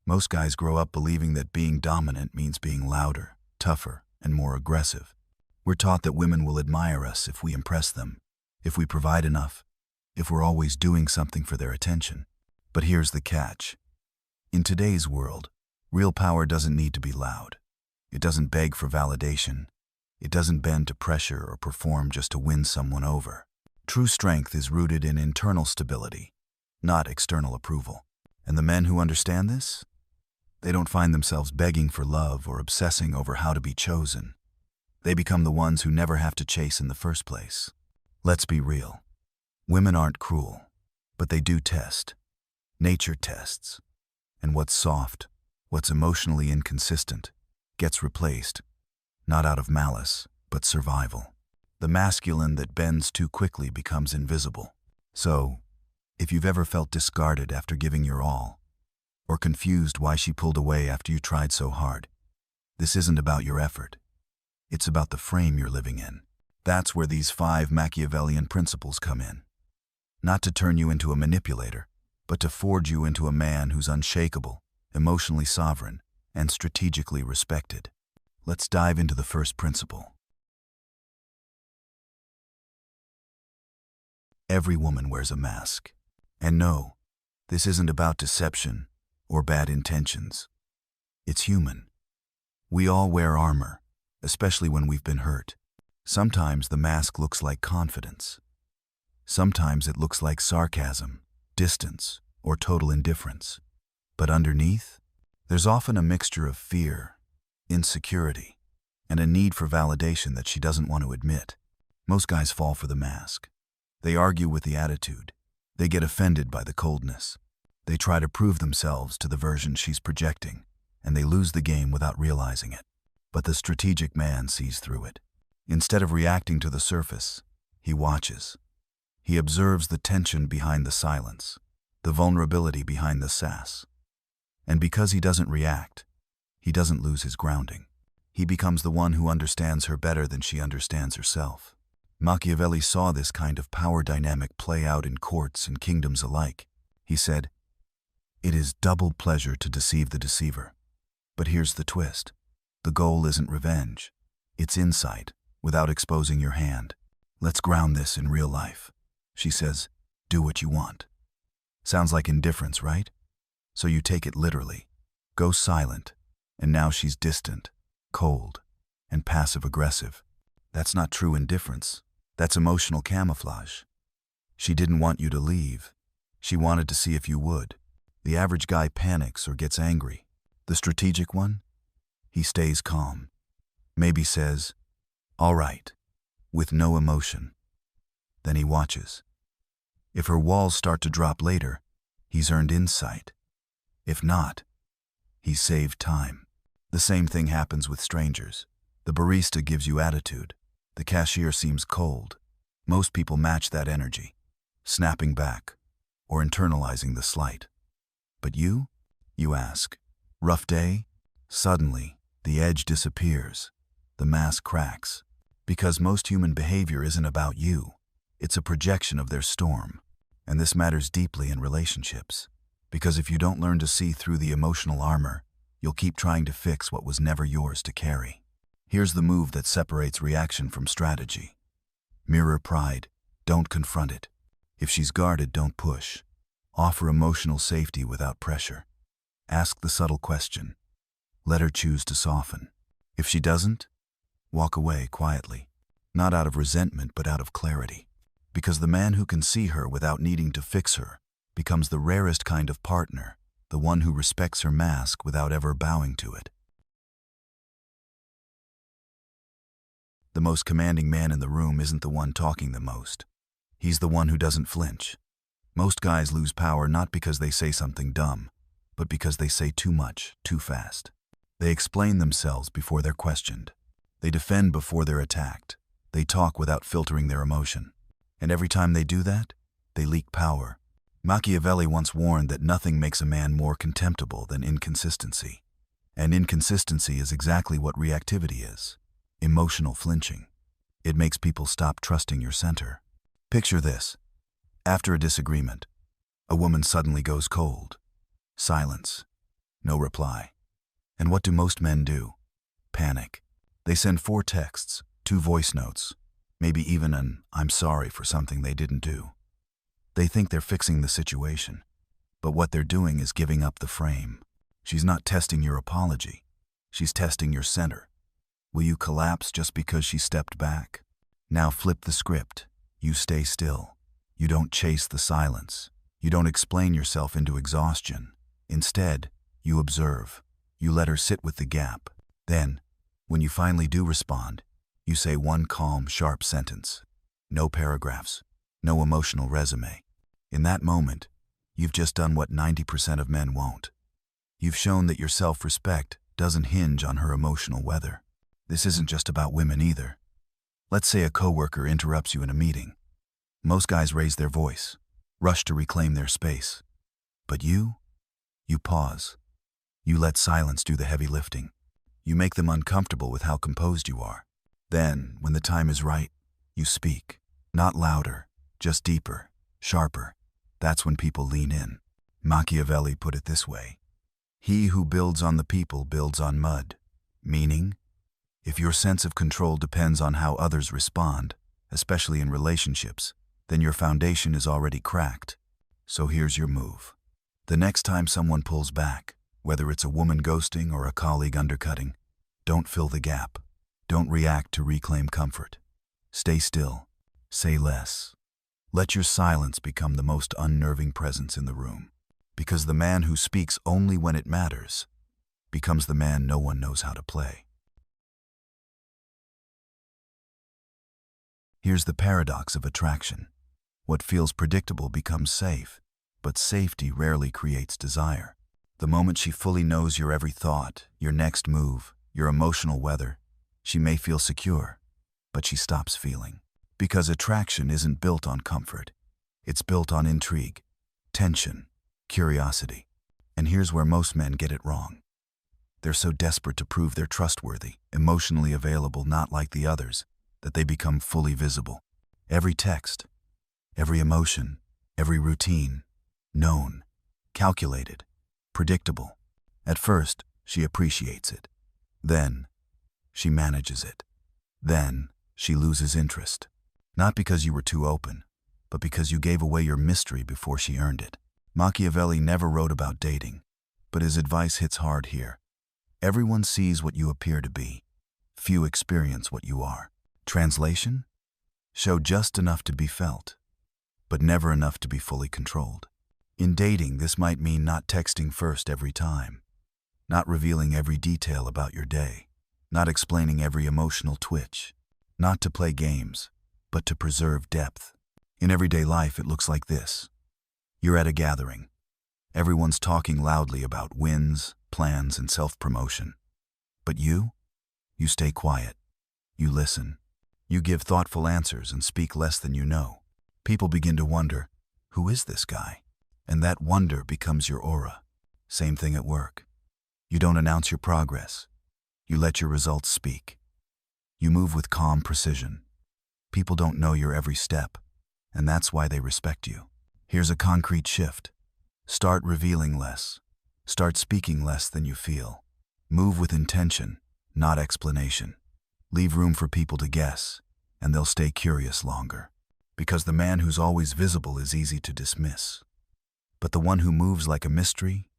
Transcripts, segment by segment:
Most guys grow up believing that being dominant means being louder, tougher, and more aggressive. We're taught that women will admire us if we impress them, if we provide enough, if we're always doing something for their attention. But here's the catch. In today's world, real power doesn't need to be loud. It doesn't beg for validation. It doesn't bend to pressure or perform just to win someone over. True strength is rooted in internal stability, not external approval. And the men who understand this? They don't find themselves begging for love or obsessing over how to be chosen. They become the ones who never have to chase in the first place. Let's be real. Women aren't cruel, but they do test. Nature tests. And what's soft, what's emotionally inconsistent, gets replaced, not out of malice, but survival. The masculine that bends too quickly becomes invisible. So, if you've ever felt discarded after giving your all, or confused why she pulled away after you tried so hard, this isn't about your effort. It's about the frame you're living in. That's where these 5 Machiavellian principles come in. Not to turn you into a manipulator, but to forge you into a man who's unshakable, emotionally sovereign, and strategically respected. Let's dive into the first principle. Every woman wears a mask. And no, this isn't about deception or bad intentions. It's human. We all wear armor, especially when we've been hurt. Sometimes the mask looks like confidence. Sometimes it looks like sarcasm, distance, or total indifference. But underneath, there's often a mixture of fear, insecurity, and a need for validation that she doesn't want to admit. Most guys fall for the mask. They argue with the attitude. They get offended by the coldness. They try to prove themselves to the version she's projecting, and they lose the game without realizing it. But the strategic man sees through it. Instead of reacting to the surface, he watches. He observes the tension behind the silence, the vulnerability behind the sass. And because he doesn't react, he doesn't lose his grounding. He becomes the one who understands her better than she understands herself. Machiavelli saw this kind of power dynamic play out in courts and kingdoms alike. He said, "It is double pleasure to deceive the deceiver." But here's the twist. The goal isn't revenge. It's insight, without exposing your hand. Let's ground this in real life. She says, "Do what you want." Sounds like indifference, right? So you take it literally. Go silent, and now she's distant, cold, and passive-aggressive. That's not true indifference. That's emotional camouflage. She didn't want you to leave. She wanted to see if you would. The average guy panics or gets angry. The strategic one? He stays calm. Maybe says, "All right," with no emotion. Then he watches. If her walls start to drop later, he's earned insight. If not, he's saved time. The same thing happens with strangers. The barista gives you attitude. The cashier seems cold. Most people match that energy, snapping back or internalizing the slight. But you ask, "Rough day?" Suddenly, the edge disappears. The mask cracks. Because most human behavior isn't about you. It's a projection of their storm. And this matters deeply in relationships. Because if you don't learn to see through the emotional armor, you'll keep trying to fix what was never yours to carry. Here's the move that separates reaction from strategy. Mirror pride. Don't confront it. If she's guarded, don't push. Offer emotional safety without pressure. Ask the subtle question. Let her choose to soften. If she doesn't, walk away quietly. Not out of resentment, but out of clarity. Because the man who can see her without needing to fix her becomes the rarest kind of partner, the one who respects her mask without ever bowing to it. The most commanding man in the room isn't the one talking the most. He's the one who doesn't flinch. Most guys lose power not because they say something dumb, but because they say too much, too fast. They explain themselves before they're questioned. They defend before they're attacked. They talk without filtering their emotion. And every time they do that, they leak power. Machiavelli once warned that nothing makes a man more contemptible than inconsistency. And inconsistency is exactly what reactivity is. Emotional flinching. It makes people stop trusting your center. Picture this. After a disagreement, a woman suddenly goes cold. Silence. No reply. And what do most men do? Panic. They send 4 texts, 2 voice notes, maybe even an "I'm sorry" for something they didn't do. They think they're fixing the situation, but what they're doing is giving up the frame. She's not testing your apology. She's testing your center. Will you collapse just because she stepped back? Now flip the script. You stay still. You don't chase the silence. You don't explain yourself into exhaustion. Instead, you observe. You let her sit with the gap. Then, when you finally do respond, you say one calm, sharp sentence. No paragraphs. No emotional resume. In that moment, you've just done what 90% of men won't. You've shown that your self-respect doesn't hinge on her emotional weather. This isn't just about women either. Let's say a coworker interrupts you in a meeting. Most guys raise their voice, rush to reclaim their space. But you pause. You let silence do the heavy lifting. You make them uncomfortable with how composed you are. Then, when the time is right, you speak. Not louder, just deeper, sharper. That's when people lean in. Machiavelli put it this way: "He who builds on the people builds on mud." Meaning, if your sense of control depends on how others respond, especially in relationships, then your foundation is already cracked. So here's your move. The next time someone pulls back, whether it's a woman ghosting or a colleague undercutting, don't fill the gap. Don't react to reclaim comfort. Stay still. Say less. Let your silence become the most unnerving presence in the room. Because the man who speaks only when it matters becomes the man no one knows how to play. Here's the paradox of attraction. What feels predictable becomes safe, but safety rarely creates desire. The moment she fully knows your every thought, your next move, your emotional weather, she may feel secure, but she stops feeling. Because attraction isn't built on comfort. It's built on intrigue, tension, curiosity. And here's where most men get it wrong. They're so desperate to prove they're trustworthy, emotionally available, not like the others, that they become fully visible. Every text, every emotion, every routine, known, calculated, predictable. At first, she appreciates it. Then, she manages it. Then, she loses interest. Not because you were too open, but because you gave away your mystery before she earned it. Machiavelli never wrote about dating, but his advice hits hard here. Everyone sees what you appear to be. Few experience what you are. Translation? Show just enough to be felt, but never enough to be fully controlled. In dating, this might mean not texting first every time, not revealing every detail about your day, not explaining every emotional twitch, not to play games, but to preserve depth. In everyday life, it looks like this. You're at a gathering. Everyone's talking loudly about wins, plans, and self-promotion. But you stay quiet. You listen. You give thoughtful answers and speak less than you know. People begin to wonder, who is this guy? And that wonder becomes your aura. Same thing at work. You don't announce your progress. You let your results speak. You move with calm precision. People don't know your every step, and that's why they respect you. Here's a concrete shift. Start revealing less. Start speaking less than you feel. Move with intention, not explanation. Leave room for people to guess, and they'll stay curious longer. Because the man who's always visible is easy to dismiss. But the one who moves like a mystery,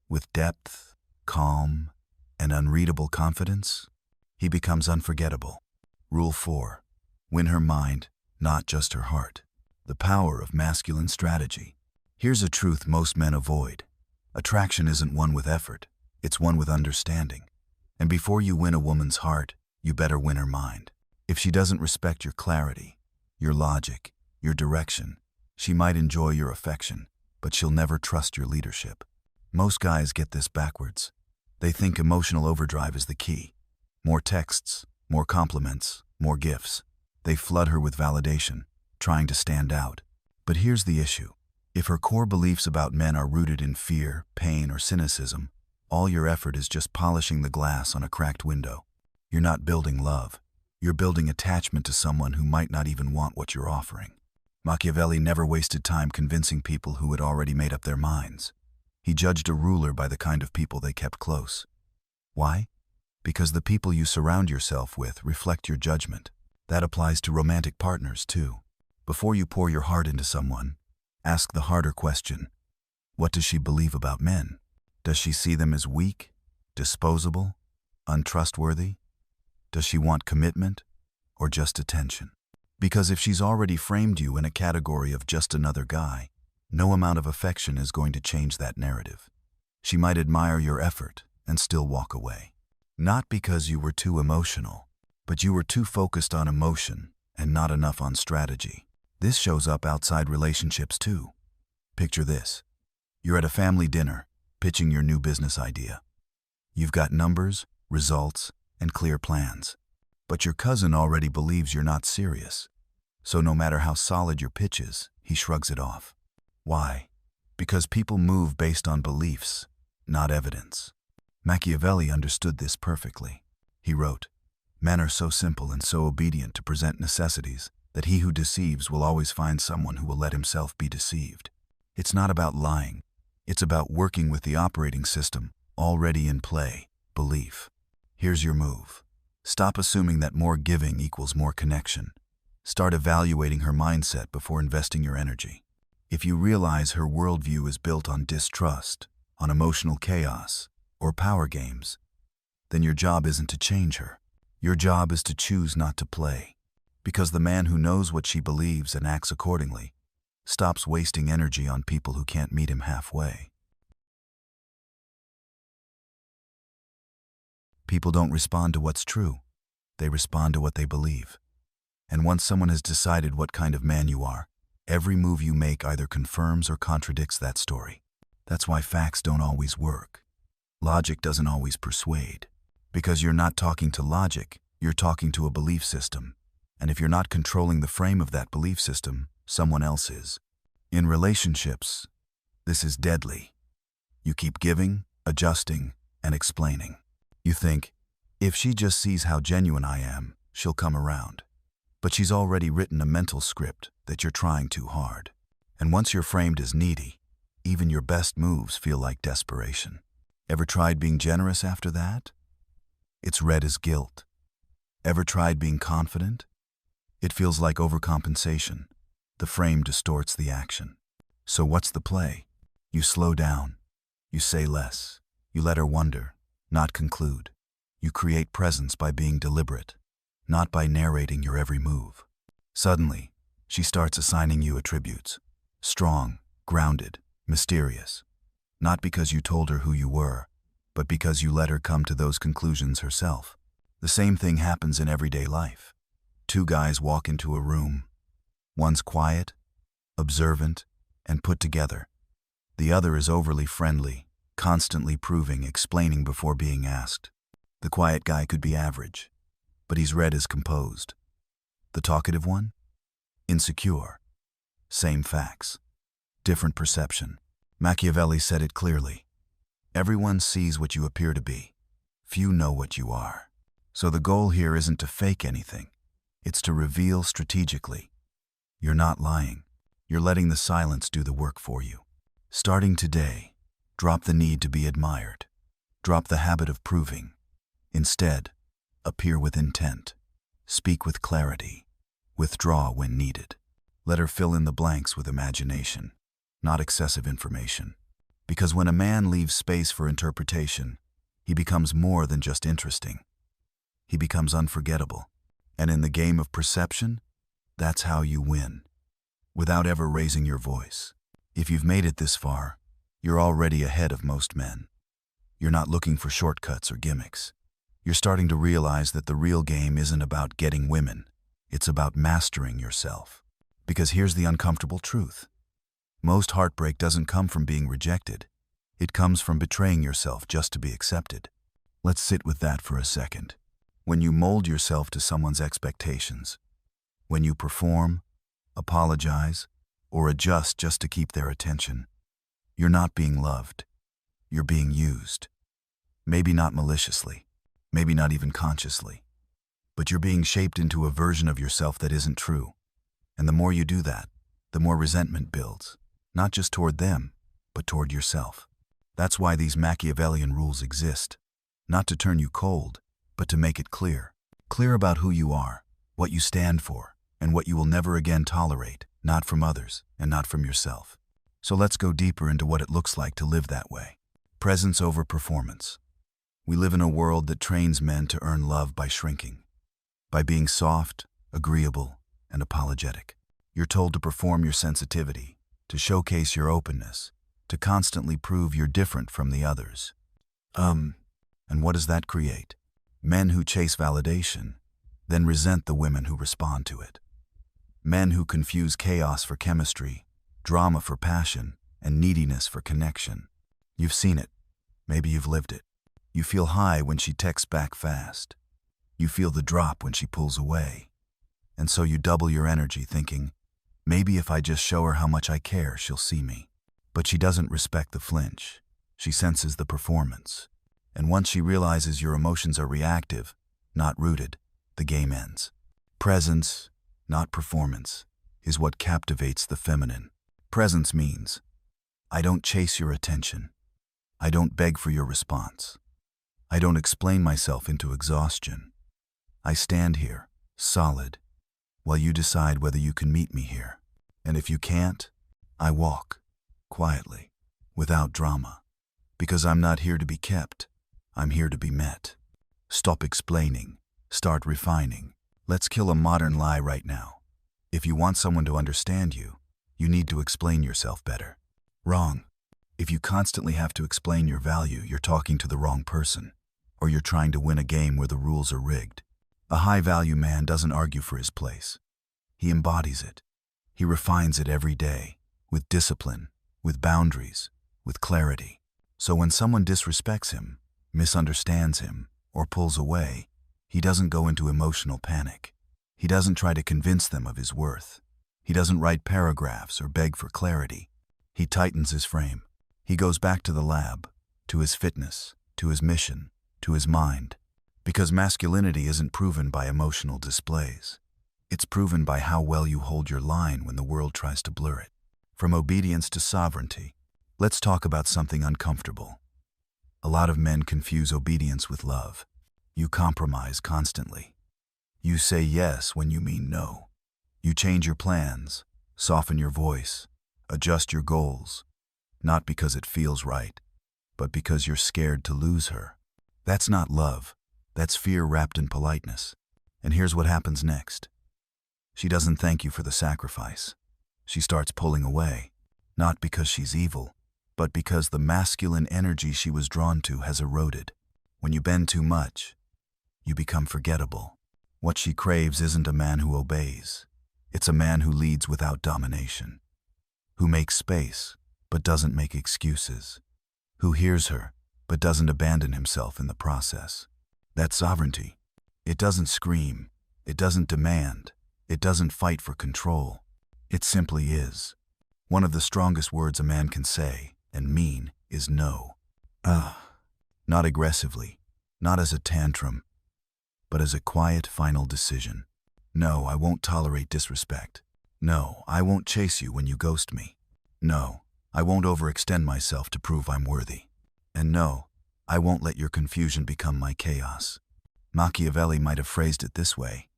with depth, calm, and unreadable confidence, he becomes unforgettable. Rule 4. Win her mind, not just her heart. The power of masculine strategy. Here's a truth most men avoid. Attraction isn't one with effort, it's one with understanding. And before you win a woman's heart, you better win her mind. If she doesn't respect your clarity, your logic, your direction, she might enjoy your affection, but she'll never trust your leadership. Most guys get this backwards. They think emotional overdrive is the key. More texts, more compliments, more gifts. They flood her with validation, trying to stand out. But here's the issue. If her core beliefs about men are rooted in fear, pain, or cynicism, all your effort is just polishing the glass on a cracked window. You're not building love. You're building attachment to someone who might not even want what you're offering. Machiavelli never wasted time convincing people who had already made up their minds. He judged a ruler by the kind of people they kept close. Why? Because the people you surround yourself with reflect your judgment. That applies to romantic partners too. Before you pour your heart into someone, ask the harder question. What does she believe about men? Does she see them as weak, disposable, untrustworthy? Does she want commitment or just attention? Because if she's already framed you in a category of just another guy, no amount of affection is going to change that narrative. She might admire your effort and still walk away. Not because you were too emotional, but you were too focused on emotion and not enough on strategy. This shows up outside relationships too. Picture this. You're at a family dinner, pitching your new business idea. You've got numbers, results, and clear plans. But your cousin already believes you're not serious. So no matter how solid your pitch is, he shrugs it off. Why? Because people move based on beliefs, not evidence. Machiavelli understood this perfectly. He wrote, "Men are so simple and so obedient to present necessities that he who deceives will always find someone who will let himself be deceived." It's not about lying. It's about working with the operating system already in play, belief. Here's your move. Stop assuming that more giving equals more connection. Start evaluating her mindset before investing your energy. If you realize her worldview is built on distrust, on emotional chaos, or power games, then your job isn't to change her. Your job is to choose not to play. Because the man who knows what she believes and acts accordingly stops wasting energy on people who can't meet him halfway. People don't respond to what's true. They respond to what they believe. And once someone has decided what kind of man you are, every move you make either confirms or contradicts that story. That's why facts don't always work. Logic doesn't always persuade. Because you're not talking to logic, you're talking to a belief system. And if you're not controlling the frame of that belief system, someone else is. In relationships, this is deadly. You keep giving, adjusting, and explaining. You think, if she just sees how genuine I am, she'll come around. But she's already written a mental script that you're trying too hard. And once you're framed as needy, even your best moves feel like desperation. Ever tried being generous after that? It's read as guilt. Ever tried being confident? It feels like overcompensation. The frame distorts the action. So what's the play? You slow down. You say less. You let her wonder, not conclude. You create presence by being deliberate, not by narrating your every move. Suddenly, she starts assigning you attributes. Strong, grounded, mysterious. Not because you told her who you were, but because you let her come to those conclusions herself. The same thing happens in everyday life. Two guys walk into a room. One's quiet, observant, and put together. The other is overly friendly, constantly proving, explaining before being asked. The quiet guy could be average, but he's read as composed. The talkative one? Insecure. Same facts. Different perception. Machiavelli said it clearly. Everyone sees what you appear to be. Few know what you are. So the goal here isn't to fake anything. It's to reveal strategically. You're not lying. You're letting the silence do the work for you. Starting today, drop the need to be admired. Drop the habit of proving. Instead, appear with intent. Speak with clarity. Withdraw when needed. Let her fill in the blanks with imagination, not excessive information. Because when a man leaves space for interpretation, he becomes more than just interesting. He becomes unforgettable. And in the game of perception, that's how you win, without ever raising your voice. If you've made it this far, you're already ahead of most men. You're not looking for shortcuts or gimmicks. You're starting to realize that the real game isn't about getting women. It's about mastering yourself. Because here's the uncomfortable truth. Most heartbreak doesn't come from being rejected. It comes from betraying yourself just to be accepted. Let's sit with that for a second. When you mold yourself to someone's expectations, when you perform, apologize, or adjust just to keep their attention, you're not being loved. You're being used. Maybe not maliciously, maybe not even consciously, but you're being shaped into a version of yourself that isn't true. And the more you do that, the more resentment builds, not just toward them, but toward yourself. That's why these Machiavellian rules exist. Not to turn you cold, but to make it clear. Clear about who you are, what you stand for, and what you will never again tolerate, not from others and not from yourself. So let's go deeper into what it looks like to live that way. Presence over performance. We live in a world that trains men to earn love by shrinking, by being soft, agreeable, and apologetic. You're told to perform your sensitivity, to showcase your openness, to constantly prove you're different from the others. And what does that create? Men who chase validation, then resent the women who respond to it. Men who confuse chaos for chemistry, drama for passion, and neediness for connection. You've seen it. Maybe you've lived it. You feel high when she texts back fast. You feel the drop when she pulls away. And so you double your energy thinking, maybe if I just show her how much I care, she'll see me. But she doesn't respect the flinch. She senses the performance. And once she realizes your emotions are reactive, not rooted, the game ends. Presence, not performance, is what captivates the feminine. Presence means, I don't chase your attention. I don't beg for your response. I don't explain myself into exhaustion. I stand here, solid, while you decide whether you can meet me here. And if you can't, I walk, quietly, without drama. Because I'm not here to be kept. I'm here to be met. Stop explaining. Start refining. Let's kill a modern lie right now. If you want someone to understand you, you need to explain yourself better. Wrong. If you constantly have to explain your value, you're talking to the wrong person, or you're trying to win a game where the rules are rigged. A high-value man doesn't argue for his place. He embodies it. He refines it every day, with discipline, with boundaries, with clarity. So when someone disrespects him, misunderstands him, or pulls away, he doesn't go into emotional panic. He doesn't try to convince them of his worth. He doesn't write paragraphs or beg for clarity. He tightens his frame. He goes back to the lab, to his fitness, to his mission, to his mind. Because masculinity isn't proven by emotional displays. It's proven by how well you hold your line when the world tries to blur it. From obedience to sovereignty, let's talk about something uncomfortable. A lot of men confuse obedience with love. You compromise constantly. You say yes when you mean no. You change your plans, soften your voice, adjust your goals, not because it feels right, but because you're scared to lose her. That's not love. That's fear wrapped in politeness. And here's what happens next. She doesn't thank you for the sacrifice. She starts pulling away, not because she's evil, but because the masculine energy she was drawn to has eroded. When you bend too much, you become forgettable. What she craves isn't a man who obeys. It's a man who leads without domination, who makes space but doesn't make excuses, who hears her but doesn't abandon himself in the process. That's sovereignty. It doesn't scream, it doesn't demand, it doesn't fight for control. It simply is. One of the strongest words a man can say and mean is no. Not aggressively, not as a tantrum, but as a quiet final decision. No, I won't tolerate disrespect. No, I won't chase you when you ghost me. No, I won't overextend myself to prove I'm worthy. And no, I won't let your confusion become my chaos. Machiavelli might have phrased it this way.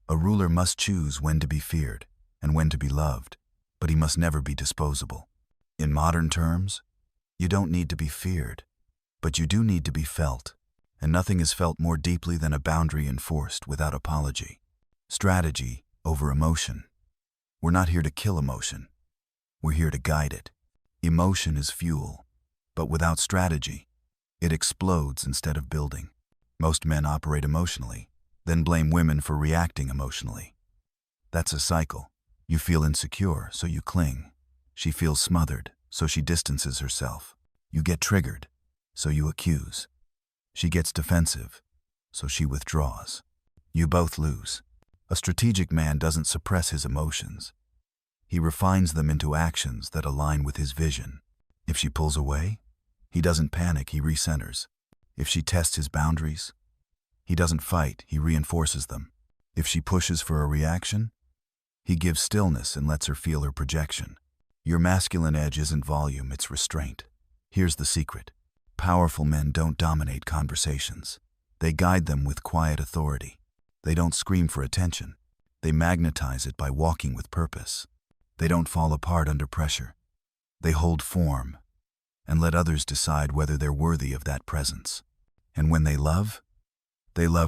A ruler must choose when to be feared and when to be loved, but he must never be disposable. In modern terms, you don't need to be feared, but you do need to be felt, and nothing is felt more deeply than a boundary enforced without apology. Strategy over emotion. We're not here to kill emotion. We're here to guide it. Emotion is fuel, but without strategy, it explodes instead of building. Most men operate emotionally, then blame women for reacting emotionally. That's a cycle. You feel insecure, so you cling. She feels smothered, so she distances herself. You get triggered, so you accuse. She gets defensive, so she withdraws. You both lose. A strategic man doesn't suppress his emotions. He refines them into actions that align with his vision. If she pulls away, he doesn't panic, he recenters. If she tests his boundaries, he doesn't fight, he reinforces them. If she pushes for a reaction, he gives stillness and lets her feel her projection. Your masculine edge isn't volume, it's restraint. Here's the secret. Powerful men don't dominate conversations. They guide them with quiet authority. They don't scream for attention. They magnetize it by walking with purpose. They don't fall apart under pressure. They hold form and let others decide whether they're worthy of that presence. And when they love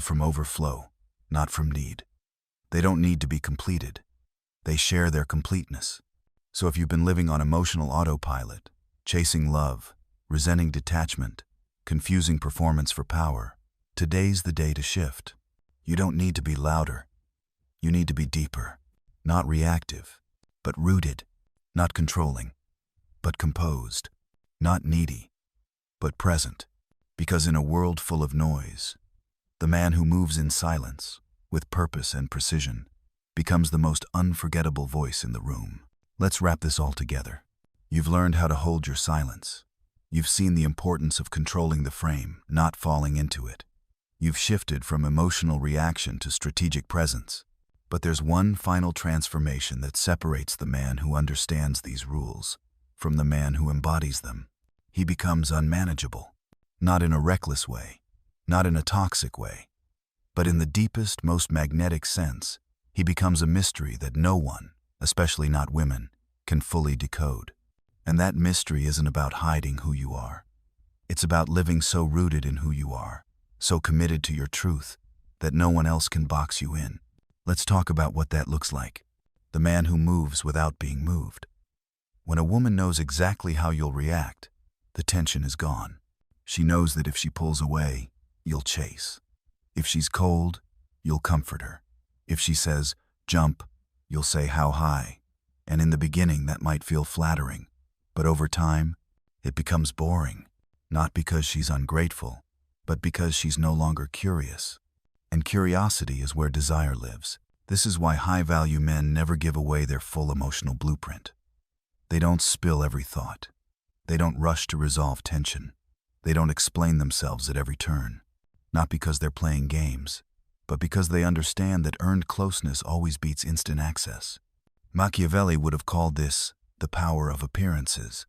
from overflow, not from need. They don't need to be completed. They share their completeness. So if you've been living on emotional autopilot, chasing love, resenting detachment, confusing performance for power, today's the day to shift. You don't need to be louder. You need to be deeper, not reactive, but rooted, not controlling, but composed, not needy, but present. Because in a world full of noise, the man who moves in silence, with purpose and precision, becomes the most unforgettable voice in the room. Let's wrap this all together. You've learned how to hold your silence. You've seen the importance of controlling the frame, not falling into it. You've shifted from emotional reaction to strategic presence. But there's one final transformation that separates the man who understands these rules from the man who embodies them. He becomes unmanageable, not in a reckless way, not in a toxic way, but in the deepest, most magnetic sense. He becomes a mystery that no one, especially not women, can fully decode. And that mystery isn't about hiding who you are. It's about living so rooted in who you are, so committed to your truth, that no one else can box you in. Let's talk about what that looks like. The man who moves without being moved. When a woman knows exactly how you'll react, the tension is gone. She knows that if she pulls away, you'll chase. If she's cold, you'll comfort her. If she says, jump, you'll say how high. And in the beginning, that might feel flattering. But over time, it becomes boring. Not because she's ungrateful, but because she's no longer curious. And curiosity is where desire lives. This is why high-value men never give away their full emotional blueprint. They don't spill every thought. They don't rush to resolve tension. They don't explain themselves at every turn. Not because they're playing games, but because they understand that earned closeness always beats instant access. Machiavelli would have called this the power of appearances.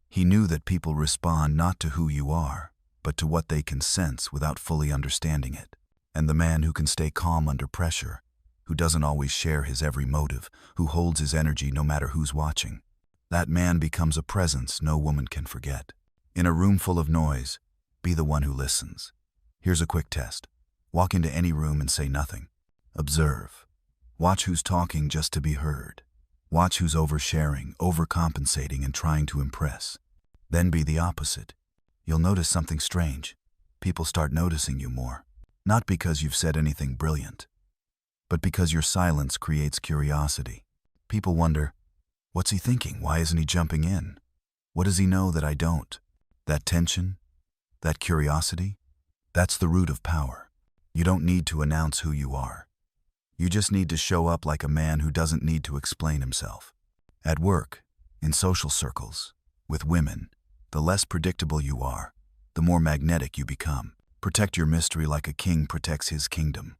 He knew that people respond not to who you are, but to what they can sense without fully understanding it. And the man who can stay calm under pressure, who doesn't always share his every motive, who holds his energy no matter who's watching, that man becomes a presence no woman can forget. In a room full of noise, be the one who listens. Here's a quick test. Walk into any room and say nothing. Observe. Watch who's talking just to be heard. Watch who's oversharing, overcompensating, and trying to impress. Then be the opposite. You'll notice something strange. People start noticing you more. Not because you've said anything brilliant, but because your silence creates curiosity. People wonder, what's he thinking? Why isn't he jumping in? What does he know that I don't? That tension, that curiosity, that's the root of power. You don't need to announce who you are. You just need to show up like a man who doesn't need to explain himself. At work, in social circles, with women, the less predictable you are, the more magnetic you become. Protect your mystery like a king protects his kingdom.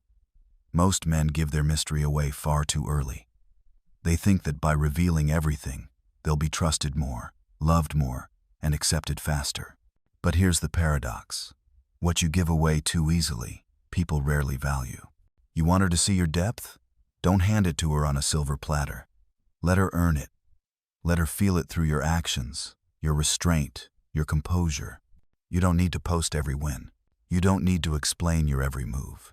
Most men give their mystery away far too early. They think that by revealing everything, they'll be trusted more, loved more, and accepted faster. But here's the paradox. What you give away too easily, people rarely value. You want her to see your depth? Don't hand it to her on a silver platter. Let her earn it. Let her feel it through your actions, your restraint, your composure. You don't need to post every win. You don't need to explain your every move.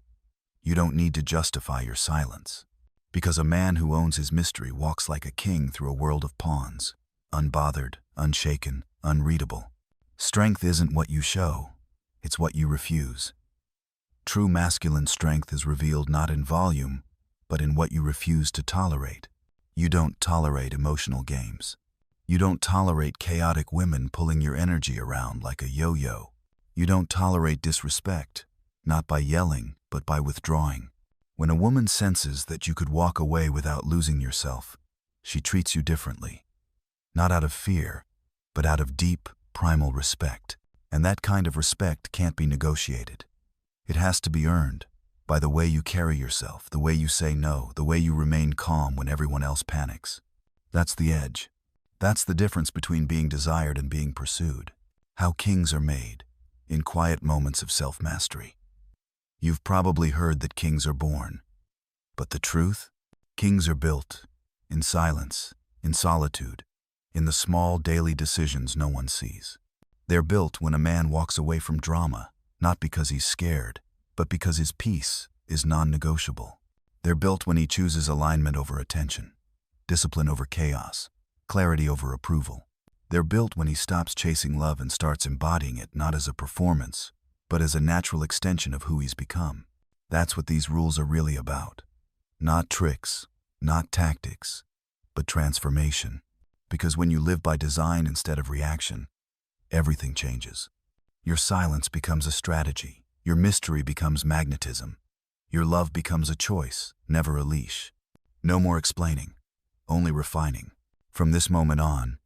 You don't need to justify your silence. Because a man who owns his mystery walks like a king through a world of pawns, unbothered, unshaken, unreadable. Strength isn't what you show, it's what you refuse. True masculine strength is revealed not in volume, but in what you refuse to tolerate. You don't tolerate emotional games. You don't tolerate chaotic women pulling your energy around like a yo-yo. You don't tolerate disrespect, not by yelling, but by withdrawing. When a woman senses that you could walk away without losing yourself, she treats you differently. Not out of fear, but out of deep, primal respect. And that kind of respect can't be negotiated. It has to be earned by the way you carry yourself, the way you say no, the way you remain calm when everyone else panics. That's the edge. That's the difference between being desired and being pursued. How kings are made, in quiet moments of self-mastery. You've probably heard that kings are born. But the truth? Kings are built, in silence, in solitude, in the small daily decisions no one sees. They're built when a man walks away from drama, not because he's scared, but because his peace is non-negotiable. They're built when he chooses alignment over attention, discipline over chaos, clarity over approval. They're built when he stops chasing love and starts embodying it not as a performance, but as a natural extension of who he's become. That's what these rules are really about. Not tricks, not tactics, but transformation. Because when you live by design instead of reaction, everything changes. Your silence becomes a strategy. Your mystery becomes magnetism. Your love becomes a choice, never a leash. No more explaining, only refining. From this moment on,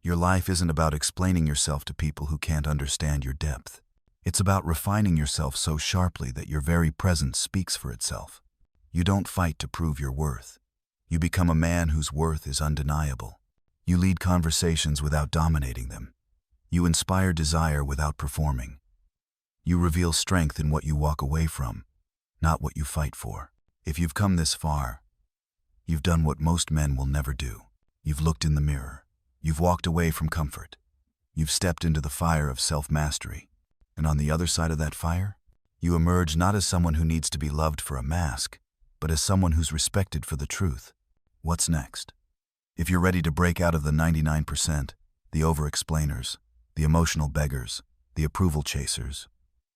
your life isn't about explaining yourself to people who can't understand your depth. It's about refining yourself so sharply that your very presence speaks for itself. You don't fight to prove your worth. You become a man whose worth is undeniable. You lead conversations without dominating them. You inspire desire without performing. You reveal strength in what you walk away from, not what you fight for. If you've come this far, you've done what most men will never do. You've looked in the mirror. You've walked away from comfort. You've stepped into the fire of self-mastery. And on the other side of that fire, you emerge not as someone who needs to be loved for a mask, but as someone who's respected for the truth. What's next? If you're ready to break out of the 99%, the over-explainers, the emotional beggars, the approval chasers,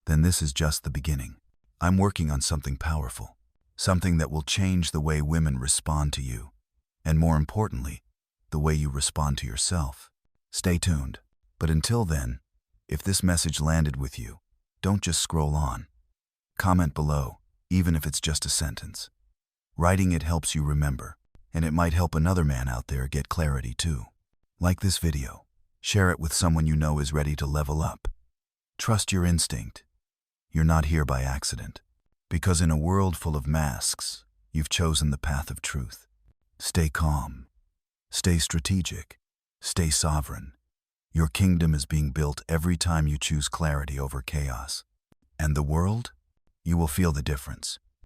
then this is just the beginning. I'm working on something powerful, something that will change the way women respond to you, and more importantly, the way you respond to yourself. Stay tuned. But until then, if this message landed with you, don't just scroll on. Comment below, even if it's just a sentence. Writing it helps you remember, and it might help another man out there get clarity too. Like this video. Share it with someone you know is ready to level up. Trust your instinct. You're not here by accident. Because in a world full of masks, you've chosen the path of truth. Stay calm. Stay strategic. Stay sovereign. Your kingdom is being built every time you choose clarity over chaos. And the world? You will feel the difference.